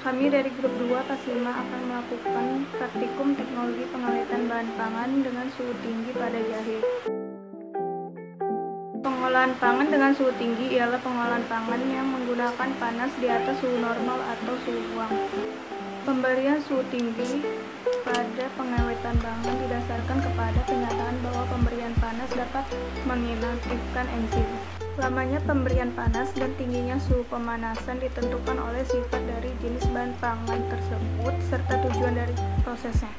Kami dari grup 2 kelas 5 akan melakukan praktikum teknologi pengawetan bahan pangan dengan suhu tinggi pada jahe. Pengolahan pangan dengan suhu tinggi ialah pengolahan pangan yang menggunakan panas di atas suhu normal atau suhu buang. Pemberian suhu tinggi pada pengawetan pangan didasarkan kepada kenyataan bahwa pemberian panas dapat menginaktifkan enzim. Lamanya pemberian panas dan tingginya suhu pemanasan ditentukan oleh sifat dari jenis bahan pangan tersebut serta tujuan dari prosesnya.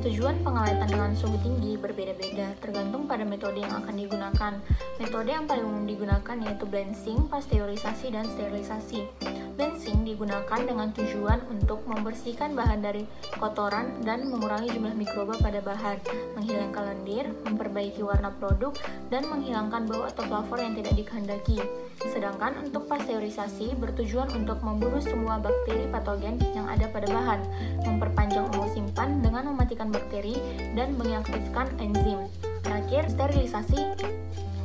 Tujuan pengawetan dengan suhu tinggi berbeda-beda tergantung pada metode yang akan digunakan. Metode yang paling umum digunakan yaitu blanching, pasteurisasi, dan sterilisasi. Blanching digunakan dengan tujuan untuk membersihkan bahan dari kotoran dan mengurangi jumlah mikroba pada bahan, menghilangkan lendir, memperbaiki warna produk, dan menghilangkan bau atau flavor yang tidak dikehendaki. Sedangkan untuk pasteurisasi bertujuan untuk membunuh semua bakteri patogen yang ada pada bahan, memperpanjang umur simpan dengan mematikan bakteri dan mengaktifkan enzim. Terakhir, sterilisasi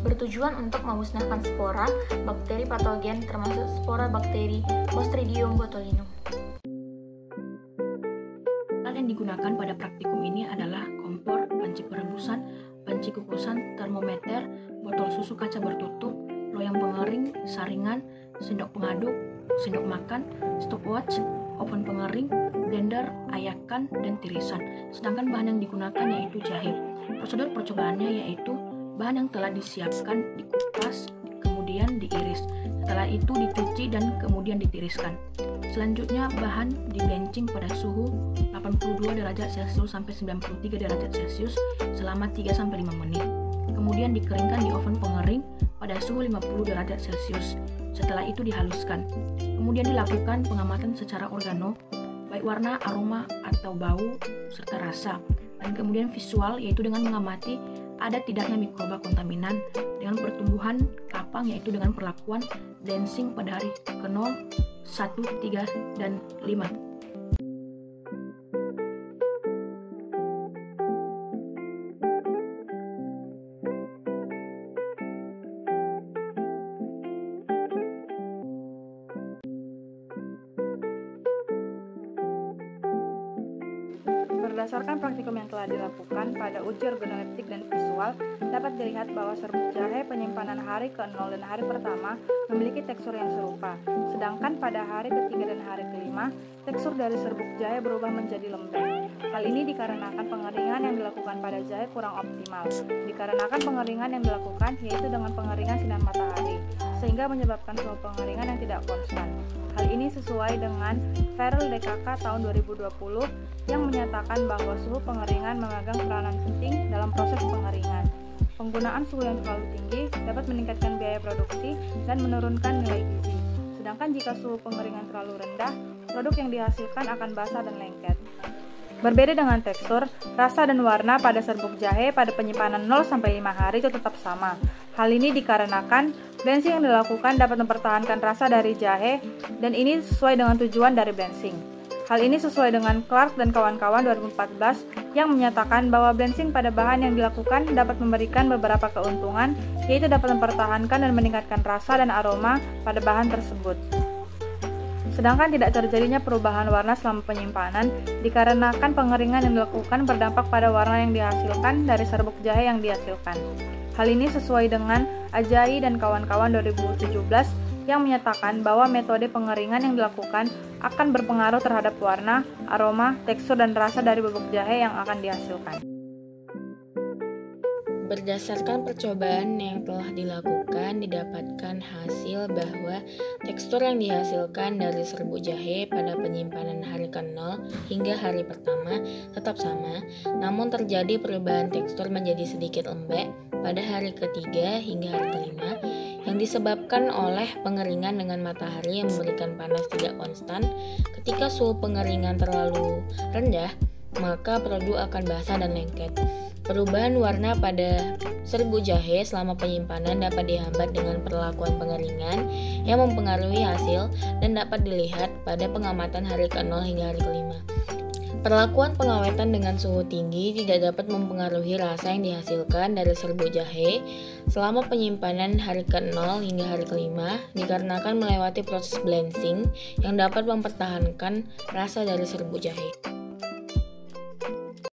bertujuan untuk memusnahkan spora bakteri patogen termasuk spora bakteri Clostridium botulinum. Alat yang digunakan pada praktikum ini adalah kompor, panci perebusan, panci kukusan, termometer, botol susu kaca bertutup, loyang pengering, saringan, sendok pengaduk, sendok makan, stopwatch, oven pengering, blender, ayakan, dan tirisan. Sedangkan bahan yang digunakan yaitu jahe. Prosedur percobaannya yaitu bahan yang telah disiapkan dikupas, kemudian diiris. Setelah itu dicuci dan kemudian ditiriskan. Selanjutnya bahan di-blanching pada suhu 82 derajat Celcius sampai 93 derajat Celcius selama 3-5 menit. Kemudian dikeringkan di oven pengering pada suhu 50 derajat Celcius. Setelah itu dihaluskan. Kemudian dilakukan pengamatan secara organo, baik warna, aroma, atau bau, serta rasa. Dan kemudian visual, yaitu dengan mengamati ada tidaknya mikroba kontaminan dengan pertumbuhan kapang, yaitu dengan perlakuan blanching pada hari ke-0, 1, 3, dan 5. Berdasarkan praktikum yang telah dilakukan pada uji organoleptik dan visual, dapat dilihat bahwa serbuk jahe penyimpanan hari ke-0 dan hari pertama memiliki tekstur yang serupa. Sedangkan pada hari ketiga dan hari kelima, tekstur dari serbuk jahe berubah menjadi lembek. Hal ini dikarenakan pengeringan yang dilakukan pada jahe kurang optimal. Dikarenakan pengeringan yang dilakukan yaitu dengan pengeringan sinar matahari, sehingga menyebabkan suhu pengeringan yang tidak konstan. Hal ini sesuai dengan Farrell DKK tahun 2020 yang menyatakan bahwa suhu pengeringan memegang peranan penting dalam proses pengeringan. Penggunaan suhu yang terlalu tinggi dapat meningkatkan biaya produksi dan menurunkan nilai gizi. Sedangkan jika suhu pengeringan terlalu rendah, produk yang dihasilkan akan basah dan lengket. Berbeda dengan tekstur, rasa dan warna pada serbuk jahe pada penyimpanan 0-5 hari itu tetap sama. Hal ini dikarenakan blanching yang dilakukan dapat mempertahankan rasa dari jahe dan ini sesuai dengan tujuan dari blanching. Hal ini sesuai dengan Clark dan kawan-kawan 2014 yang menyatakan bahwa blanching pada bahan yang dilakukan dapat memberikan beberapa keuntungan, yaitu dapat mempertahankan dan meningkatkan rasa dan aroma pada bahan tersebut. Sedangkan tidak terjadinya perubahan warna selama penyimpanan dikarenakan pengeringan yang dilakukan berdampak pada warna yang dihasilkan dari serbuk jahe yang dihasilkan. Hal ini sesuai dengan Ajai dan kawan-kawan 2017 yang menyatakan bahwa metode pengeringan yang dilakukan akan berpengaruh terhadap warna, aroma, tekstur, dan rasa dari bubuk jahe yang akan dihasilkan. Berdasarkan percobaan yang telah dilakukan, didapatkan hasil bahwa tekstur yang dihasilkan dari serbuk jahe pada penyimpanan hari ke-0 hingga hari pertama tetap sama, namun terjadi perubahan tekstur menjadi sedikit lembek pada hari ketiga hingga hari kelima yang disebabkan oleh pengeringan dengan matahari yang memberikan panas tidak konstan. Ketika suhu pengeringan terlalu rendah, maka produk akan basah dan lengket. Perubahan warna pada serbuk jahe selama penyimpanan dapat dihambat dengan perlakuan pengeringan yang mempengaruhi hasil dan dapat dilihat pada pengamatan hari ke-0 hingga hari kelima. Perlakuan pengawetan dengan suhu tinggi tidak dapat mempengaruhi rasa yang dihasilkan dari serbuk jahe selama penyimpanan hari ke-0 hingga hari ke-5 dikarenakan melewati proses blanching yang dapat mempertahankan rasa dari serbuk jahe.